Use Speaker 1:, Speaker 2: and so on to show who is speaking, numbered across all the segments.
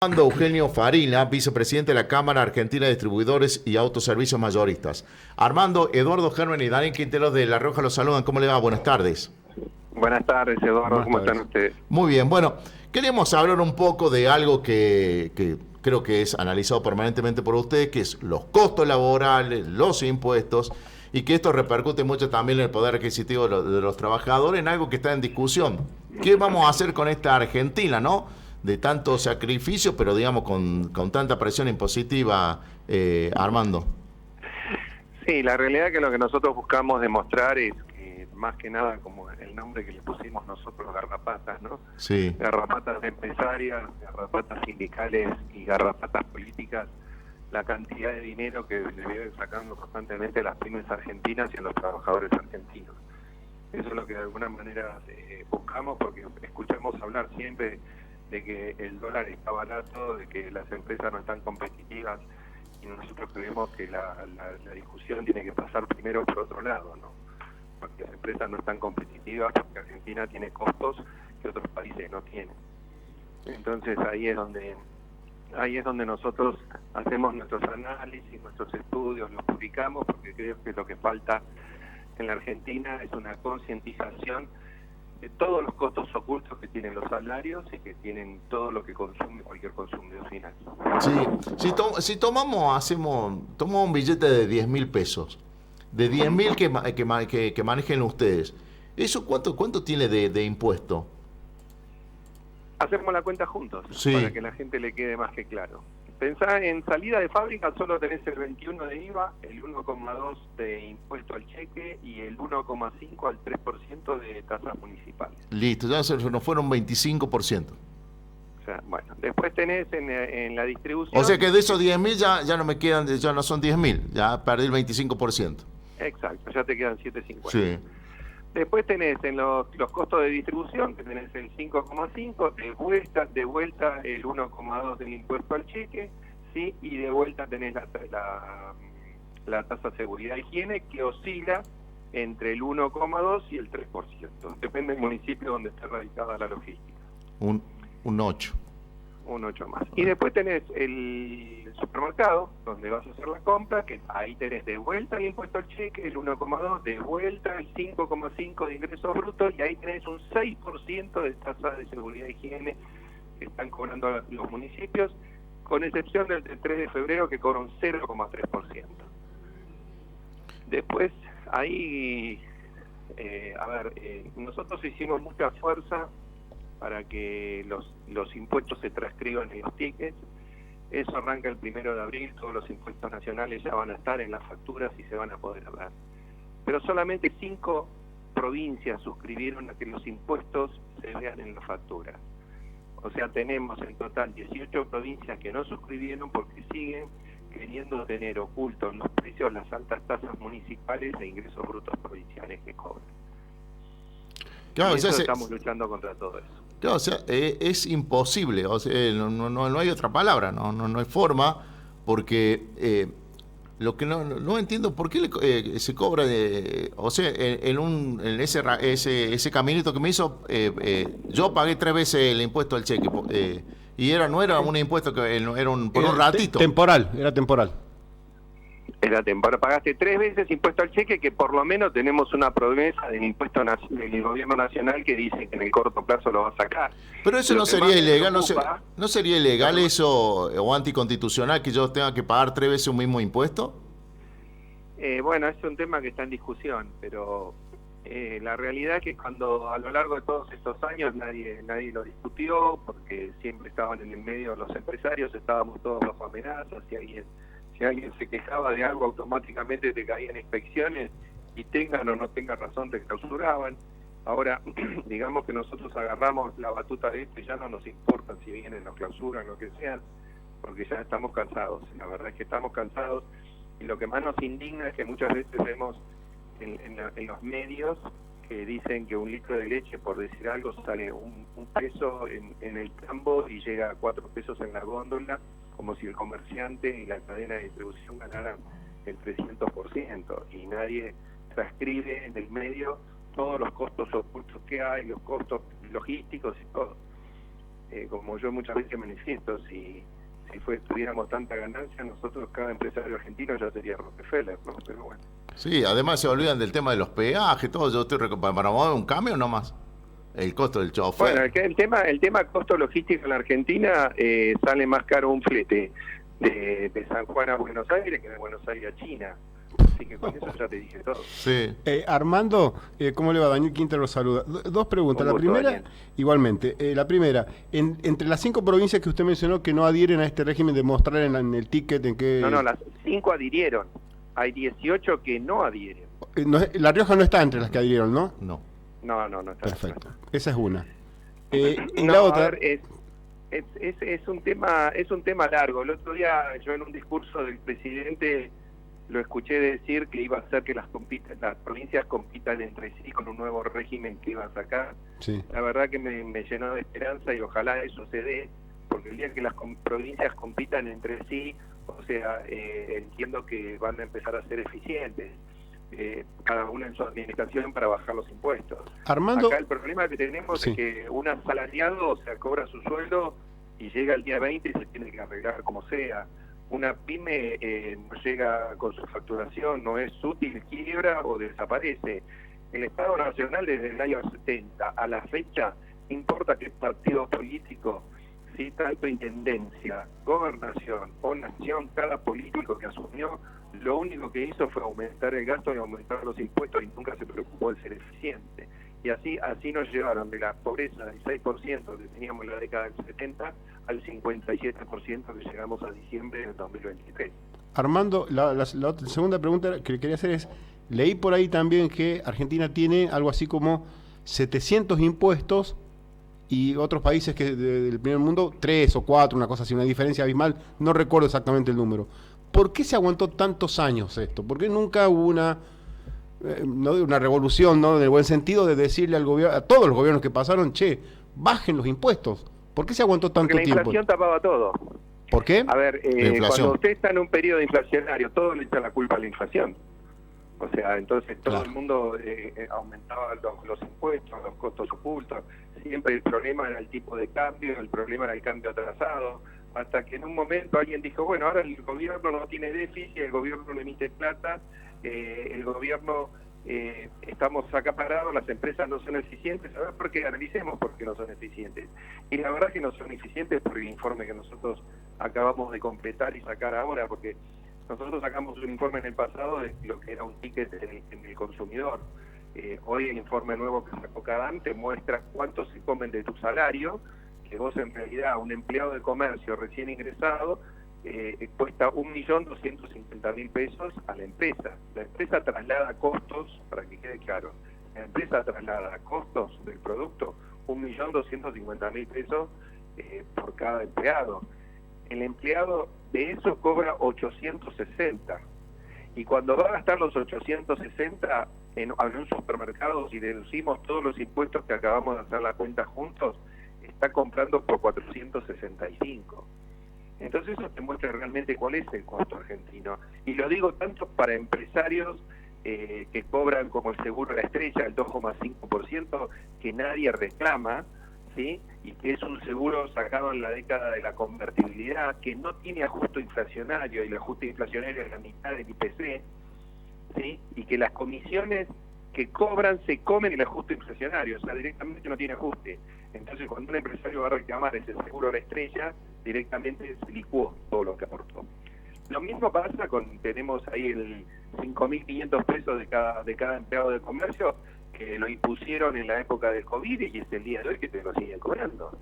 Speaker 1: Armando Eugenio Farina, vicepresidente de la Cámara Argentina de Distribuidores y Autoservicios Mayoristas. Armando, Eduardo Germen y Daniel Quintero de La Rioja los saludan. ¿Cómo le va? Buenas tardes.
Speaker 2: Buenas tardes, Eduardo.
Speaker 3: Buenas
Speaker 2: ¿Cómo están
Speaker 3: tardes.
Speaker 2: ustedes?
Speaker 1: Muy bien, bueno, queremos hablar un poco de algo que creo que es analizado permanentemente por ustedes, que es los costos laborales, los impuestos, y que esto repercute mucho también en el poder adquisitivo de los trabajadores, en algo que está en discusión. ¿Qué vamos a hacer con esta Argentina, no? De tanto sacrificio, pero digamos con tanta presión impositiva, Armando.
Speaker 2: Sí, la realidad es que lo que nosotros buscamos demostrar es que, más que nada, como el nombre que le pusimos nosotros, garrapatas, ¿no?
Speaker 1: Sí.
Speaker 2: Garrapatas empresarias, garrapatas sindicales y garrapatas políticas, la cantidad de dinero que le vienen sacando constantemente las pymes argentinas y a los trabajadores argentinos. Eso es lo que de alguna manera buscamos, porque escuchamos hablar siempre de que el dólar está barato, de que las empresas no están competitivas, y nosotros creemos que la discusión tiene que pasar primero por otro lado, ¿no? Porque las empresas no están competitivas, porque Argentina tiene costos que otros países no tienen. Entonces ahí es donde nosotros hacemos nuestros análisis, nuestros estudios, los publicamos, porque creo que lo que falta en la Argentina es una concientización de todos los costos ocultos que tienen los salarios y que tienen todo lo que consume cualquier consumidor final.
Speaker 1: Sí, si tomamos un billete de 10.000 pesos, de 10.000 que manejen ustedes, ¿eso cuánto tiene de impuesto?
Speaker 2: Hacemos la cuenta juntos,
Speaker 1: Sí.
Speaker 2: para que la gente le quede más que claro. Pensá, en salida de fábrica solo tenés el 21 de IVA, el 1,2 de impuesto al cheque y el 1,5 al 3% de tasas municipales.
Speaker 1: Listo, ya nos fueron 25%.
Speaker 2: O sea, bueno, después tenés en la distribución...
Speaker 1: O sea que de esos 10.000 ya no me quedan, ya no son 10.000, ya perdí el 25%.
Speaker 2: Exacto, ya te quedan 7,50.
Speaker 1: Sí.
Speaker 2: Después tenés en los costos de distribución, que tenés el 5,5, de vuelta el 1,2 del impuesto al cheque, ¿sí? Y de vuelta tenés la tasa de seguridad e higiene, que oscila entre el 1,2 y el 3%. Depende del municipio donde esté radicada la logística.
Speaker 1: Un 8.
Speaker 2: Un 8 más. Y después tenés el supermercado, donde vas a hacer la compra, que ahí tenés de vuelta el impuesto al cheque, el 1,2, de vuelta el 5,5 de ingresos brutos, y ahí tenés un 6% de tasa de seguridad e higiene que están cobrando los municipios, con excepción del 3 de febrero, que cobra un 0,3%. Después, ahí, nosotros hicimos mucha fuerza para que los impuestos se transcriban en los tickets. Eso arranca el 1 de abril, todos los impuestos nacionales ya van a estar en las facturas y se van a poder hablar. Pero solamente 5 provincias suscribieron a que los impuestos se vean en las facturas. O sea, tenemos en total 18 provincias que no suscribieron porque siguen queriendo tener ocultos en los precios las altas tasas municipales e ingresos brutos provinciales que cobran.
Speaker 1: Claro,
Speaker 2: y eso estamos luchando contra todo eso.
Speaker 1: Claro, o sea, es imposible, o sea, no hay otra palabra, no hay forma, porque lo que no entiendo, ¿por qué se cobra, o sea, en ese caminito que me hizo, yo pagué 3 veces el impuesto al cheque, y no era un impuesto que era por un ratito.
Speaker 3: Era temporal.
Speaker 2: Era temporal, pagaste 3 veces impuesto al cheque, que por lo menos tenemos una promesa del impuesto del gobierno nacional que dice que en el corto plazo lo va a sacar.
Speaker 1: Pero eso no sería ilegal, no sería ilegal eso o anticonstitucional que yo tenga que pagar 3 veces un mismo impuesto.
Speaker 2: Bueno, es un tema que está en discusión, pero la realidad es que cuando a lo largo de todos estos años nadie lo discutió, porque siempre estaban en el medio los empresarios, estábamos todos bajo amenazas, si alguien se quejaba de algo, automáticamente te caían inspecciones y tengan o no tengan razón te clausuraban. Ahora, digamos que nosotros agarramos la batuta de esto y ya no nos importa si vienen, nos clausuran, lo que sea, porque ya estamos cansados. La verdad es que estamos cansados, y lo que más nos indigna es que muchas veces vemos en los medios que dicen que un litro de leche, por decir algo, sale un peso en el tambo y llega a 4 pesos en la góndola, como si el comerciante y la cadena de distribución ganaran el 300%, y nadie transcribe en el medio todos los costos ocultos que hay, los costos logísticos y todo. como yo muchas veces manifiesto, si tuviéramos tanta ganancia, nosotros, cada empresario argentino ya sería Rockefeller, ¿no? Pero bueno.
Speaker 1: Sí, además se olvidan del tema de los peajes, todo. Yo estoy para mover un cambio nomás. El costo del chofer.
Speaker 2: Bueno, el tema costo logístico en la Argentina, sale más caro un flete de San Juan a Buenos Aires que de Buenos Aires a China. Así que con eso ya te dije todo.
Speaker 1: Sí.
Speaker 3: Armando, ¿cómo le va? Daniel Quinter lo saluda. Dos preguntas.
Speaker 2: Un
Speaker 3: La
Speaker 2: gusto,
Speaker 3: primera,
Speaker 2: Daniel.
Speaker 3: igualmente. La primera, entre las 5 provincias que usted mencionó que no adhieren a este régimen de mostrar en el ticket en qué...
Speaker 2: No, las 5 adhirieron. Hay 18 que no adhieren.
Speaker 3: La Rioja no está entre las que adhirieron, ¿no?
Speaker 1: No.
Speaker 2: No está.
Speaker 3: Perfecto. Esa es una. Y
Speaker 2: No,
Speaker 3: la
Speaker 2: a
Speaker 3: otra...
Speaker 2: ver, es un tema largo. El otro día yo en un discurso del presidente lo escuché decir que iba a hacer que las provincias compitan entre sí con un nuevo régimen que iba a sacar.
Speaker 3: Sí.
Speaker 2: La verdad que me llenó de esperanza y ojalá eso se dé, porque el día que las provincias compitan entre sí, o sea, entiendo que van a empezar a ser eficientes, cada una en su administración para bajar los impuestos.
Speaker 3: Armando...
Speaker 2: Acá el problema que tenemos
Speaker 3: Sí.
Speaker 2: es que un asalariado, o sea, cobra su sueldo y llega el día 20 y se tiene que arreglar como sea. Una pyme no llega con su facturación, no es útil, quiebra o desaparece. El Estado Nacional desde el año 70 a la fecha, no importa qué partido político, si tanto intendencia, gobernación o nación, cada político que asumió, lo único que hizo fue aumentar el gasto y aumentar los impuestos y nunca se preocupó de ser eficiente. Y así nos llevaron de la pobreza del 6% que teníamos en la década del 70 al 57% que llegamos a diciembre del 2023.
Speaker 3: Armando, la segunda pregunta que le quería hacer es, leí por ahí también que Argentina tiene algo así como 700 impuestos y otros países que del primer mundo 3 o 4, una cosa así, una diferencia abismal, no recuerdo exactamente el número. ¿Por qué se aguantó tantos años esto? ¿Por qué nunca hubo una revolución, ¿no? En el buen sentido de decirle al gobierno, a todos los gobiernos que pasaron, che, bajen los impuestos? ¿Por qué se aguantó tanto
Speaker 2: Porque la
Speaker 3: tiempo?
Speaker 2: inflación tapaba todo.
Speaker 3: ¿Por qué?
Speaker 2: A ver, cuando usted está en un periodo inflacionario, todo le echa la culpa a la inflación. O sea, entonces todo
Speaker 3: Claro.
Speaker 2: el mundo aumentaba los impuestos, los costos ocultos. Siempre el problema era el tipo de cambio, el problema era el cambio atrasado. Hasta que en un momento alguien dijo, bueno, ahora el gobierno no tiene déficit, el gobierno no emite plata, el gobierno estamos acá parados, las empresas no son eficientes. A ver, ¿por qué? Analicemos por qué no son eficientes. Y la verdad que no son eficientes por el informe que nosotros acabamos de completar y sacar ahora, porque nosotros sacamos un informe en el pasado de lo que era un ticket en el consumidor. Hoy el informe nuevo que sacó Cadam te muestra cuánto se comen de tu salario, que vos en realidad, un empleado de comercio recién ingresado, cuesta 1.250.000 pesos a la empresa. La empresa traslada costos, para que quede claro, la empresa traslada costos del producto 1.250.000 pesos por cada empleado. El empleado de eso cobra 860. Y cuando va a gastar los 860 en un supermercado, si deducimos todos los impuestos que acabamos de hacer la cuenta juntos, está comprando por 465. Entonces eso te muestra realmente cuál es el costo argentino. Y lo digo tanto para empresarios que cobran como el seguro de la estrella, el 2,5%, que nadie reclama, ¿sí? Y que es un seguro sacado en la década de la convertibilidad, que no tiene ajuste inflacionario, y el ajuste inflacionario es la mitad del IPC, ¿sí? Y que las comisiones que cobran se comen el ajuste inflacionario, o sea, directamente no tiene ajuste. Entonces, cuando un empresario va a reclamar ese seguro de la estrella, directamente se licuó todo lo que aportó. Lo mismo pasa tenemos ahí el 5.500 pesos de cada empleado de comercio, que lo impusieron en la época del COVID y es el día de hoy que te lo siguen cobrando.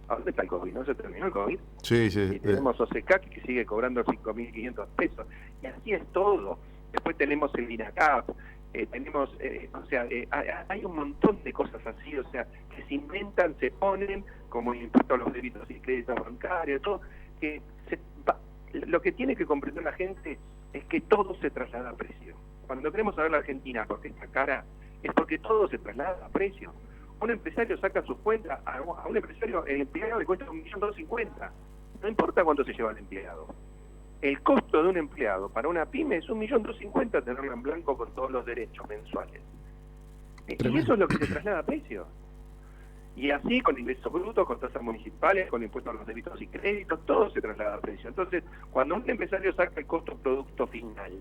Speaker 2: ¿A dónde está el COVID? ¿No se terminó el COVID?
Speaker 1: Sí.
Speaker 2: Y tenemos OSECAC que sigue cobrando 5.500 pesos. Y así es todo. Después tenemos el INACAP, tenemos, hay un montón de cosas así, o sea, que se inventan, se ponen, como el impuesto a los débitos y créditos bancarios, todo, que lo que tiene que comprender la gente es que todo se traslada a precio. Cuando queremos saber la Argentina porque está cara, es porque todo se traslada a precio. Un empresario saca sus cuentas, a un empresario, el empleado le cuesta 1.250.000, no importa cuánto se lleva el empleado. El costo de un empleado para una pyme es 1.250.000 tenerlo en blanco con todos los derechos mensuales. Y eso es lo que se traslada a precio. Y así con ingresos brutos, con tasas municipales, con impuestos a los delitos y créditos, todo se traslada a precio. Entonces, cuando un empresario saca el costo producto final,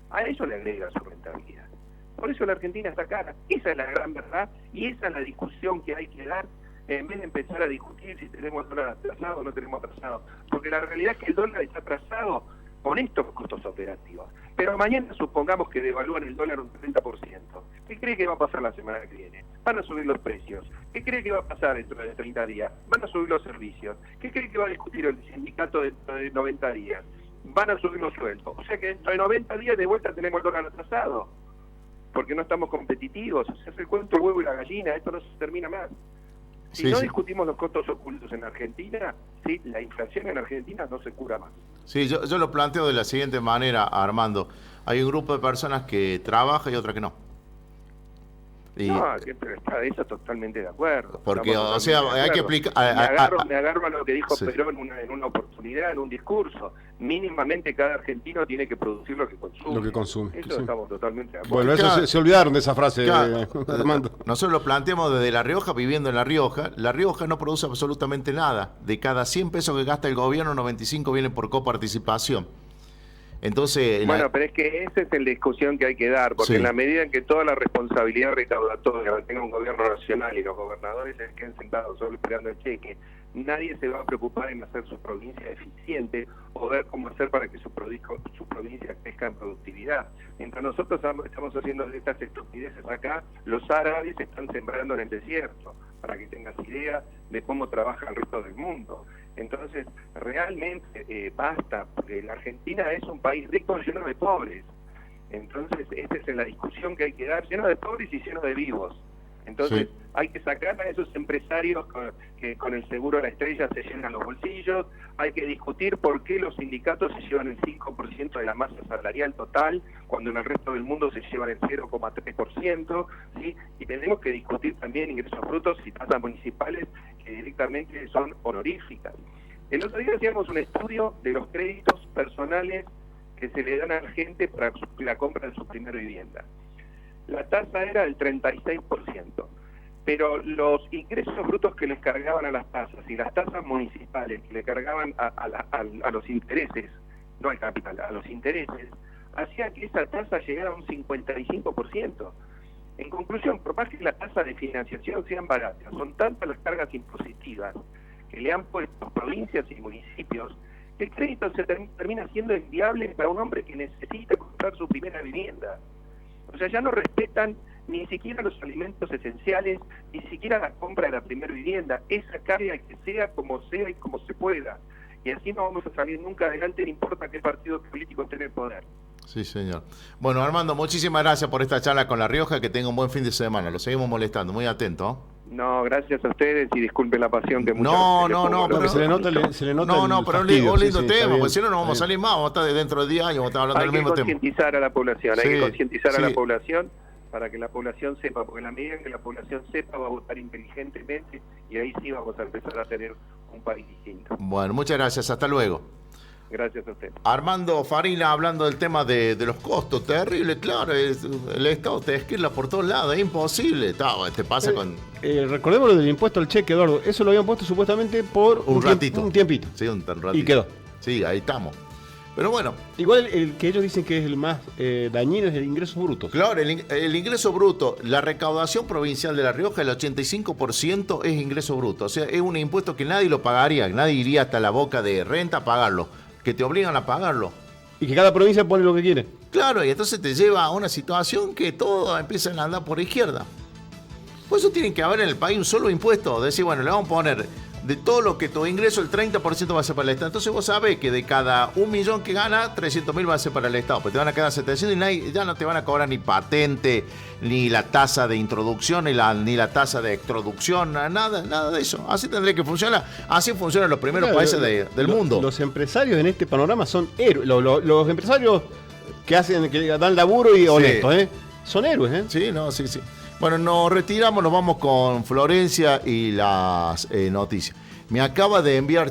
Speaker 2: a eso le agrega su rentabilidad. Por eso la Argentina está cara. Esa es la gran verdad y esa es la discusión que hay que dar en vez de empezar a discutir si tenemos dólar atrasado o no tenemos atrasado. Porque la realidad es que el dólar está atrasado con estos costos operativos. Pero mañana supongamos que devalúan el dólar un 30%. ¿Qué cree que va a pasar la semana que viene? Van a subir los precios. ¿Qué cree que va a pasar dentro de 30 días? Van a subir los servicios. ¿Qué cree que va a discutir el sindicato dentro de 90 días? Van a subir los sueldos. O sea que dentro de 90 días de vuelta tenemos el dólar atrasado. Porque no estamos competitivos. Se hace el cuento el huevo y la gallina. Esto no se termina más. Si no discutimos los costos ocultos en Argentina, ¿sí? La inflación en Argentina no se cura más.
Speaker 1: Sí, yo lo planteo de la siguiente manera, Armando. Hay un grupo de personas que trabaja y otra que no. Y,
Speaker 2: no, pero está eso totalmente de acuerdo.
Speaker 1: Porque, o sea, hay que explicar...
Speaker 2: Me agarro a lo que dijo Perón en una oportunidad, en un discurso. Mínimamente cada argentino tiene que producir lo que consume.
Speaker 3: Lo que consume.
Speaker 2: Eso estamos totalmente de acuerdo.
Speaker 3: Bueno, eso se olvidaron de esa frase, Armando.
Speaker 1: Nosotros lo planteamos desde La Rioja, viviendo en La Rioja. La Rioja no produce absolutamente nada. De cada 100 pesos que gasta el gobierno, 95 vienen por coparticipación. Entonces,
Speaker 2: bueno, pero es que esa es la discusión que hay que dar, porque en la medida en que toda la responsabilidad recaudatoria la tenga un gobierno nacional y los gobernadores se queden sentados solo esperando el cheque, nadie se va a preocupar en hacer su provincia eficiente o ver cómo hacer para que su provincia crezca en productividad. Mientras nosotros estamos haciendo estas estupideces acá, los árabes están sembrando en el desierto, para que tengas idea de cómo trabaja el resto del mundo. Entonces, realmente basta, porque la Argentina es un país rico lleno de pobres. Entonces, esta es la discusión que hay que dar, lleno de pobres y lleno de vivos. Entonces, hay que sacar a esos empresarios que con el seguro de la estrella se llenan los bolsillos, hay que discutir por qué los sindicatos se llevan el 5% de la masa salarial total, cuando en el resto del mundo se llevan el 0,3%, ¿sí? Y tenemos que discutir también ingresos brutos y tasas municipales que directamente son honoríficas. El otro día hacíamos un estudio de los créditos personales que se le dan a la gente para la compra de su primera vivienda. La tasa era del 36%, pero los ingresos brutos que les cargaban a las tasas y las tasas municipales que le cargaban a los intereses, no al capital, a los intereses, hacía que esa tasa llegara a un 55%. En conclusión, por más que la tasa de financiación sean baratas, son tantas las cargas impositivas que le han puesto provincias y municipios, que el crédito se termina siendo inviable para un hombre que necesita comprar su primera vivienda. O sea, ya no respetan ni siquiera los alimentos esenciales, ni siquiera la compra de la primera vivienda. Esa carga que sea y como se pueda. Y así no vamos a salir nunca adelante, no importa qué partido político tenga el poder.
Speaker 1: Sí, señor. Bueno, Armando, muchísimas gracias por esta charla con La Rioja, que tenga un buen fin de semana. Lo seguimos molestando, muy atento.
Speaker 2: No, gracias a ustedes y disculpen la pasión que muchas
Speaker 1: No,
Speaker 3: pero se le nota
Speaker 1: pero un lindo tema, porque si no, no vamos a salir más, vamos a estar dentro de 10 años, vamos a estar hablando del mismo tema.
Speaker 2: Hay que concientizar a la población, hay que concientizar a la población para que la población sepa, porque en la medida en que la población sepa va a votar inteligentemente y ahí sí vamos a empezar a tener un país distinto.
Speaker 1: Bueno, muchas gracias, hasta luego.
Speaker 2: Gracias a usted.
Speaker 1: Armando Farina hablando del tema de los costos, terrible, claro, el Estado te esquila por todos lados, es imposible, te pasa con...
Speaker 3: Recordemos lo del impuesto al cheque, Eduardo, eso lo habían puesto supuestamente por un tiempito.
Speaker 1: Sí, un ratito.
Speaker 3: Y quedó.
Speaker 1: Sí, ahí estamos. Pero bueno.
Speaker 3: Igual el que ellos dicen que es el más dañino es el ingreso bruto.
Speaker 1: Claro, el ingreso bruto, la recaudación provincial de La Rioja, el 85% es ingreso bruto. O sea, es un impuesto que nadie lo pagaría, nadie iría hasta la boca de renta a pagarlo, que te obligan a pagarlo.
Speaker 3: Y que cada provincia pone lo que quiere.
Speaker 1: Claro, y entonces te lleva a una situación que todos empiezan a andar por izquierda. Por eso tiene que haber en el país un solo impuesto. Decir, bueno, le vamos a poner de todo lo que tu ingreso, el 30% va a ser para el Estado. Entonces vos sabés que de cada 1 millón que gana, 300.000 va a ser para el Estado. Pues te van a quedar 700 y ya no te van a cobrar ni patente, ni la tasa de introducción, ni la tasa de extroducción, nada de eso. Así tendría que funcionar. Así funcionan los primeros países del mundo.
Speaker 3: Los empresarios en este panorama son héroes. Los empresarios que dan laburo y honestos, son héroes,
Speaker 1: Sí. Bueno, nos retiramos, nos vamos con Florencia y las noticias. Me acaba de enviar